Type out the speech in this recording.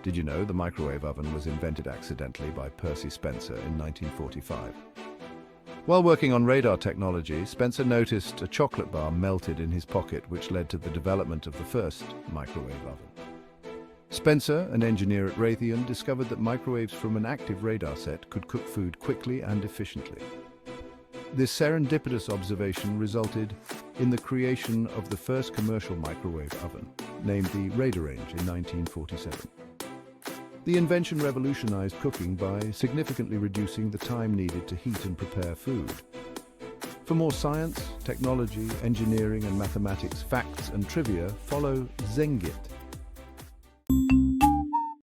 Did you know the microwave oven was invented accidentally by Percy Spencer in 1945? While working on radar technology, Spencer noticed a chocolate bar melted in his pocket, which led to the development of the first microwave oven. Spencer, an engineer at Raytheon, discovered that microwaves from an active radar set could cook food quickly and efficiently. This serendipitous observation resulted in the creation of the first commercial microwave oven, named the Radarange in 1947. The invention revolutionized cooking by significantly reducing the time needed to heat and prepare food. For more science, technology, engineering and mathematics, facts and trivia, follow ZengIT.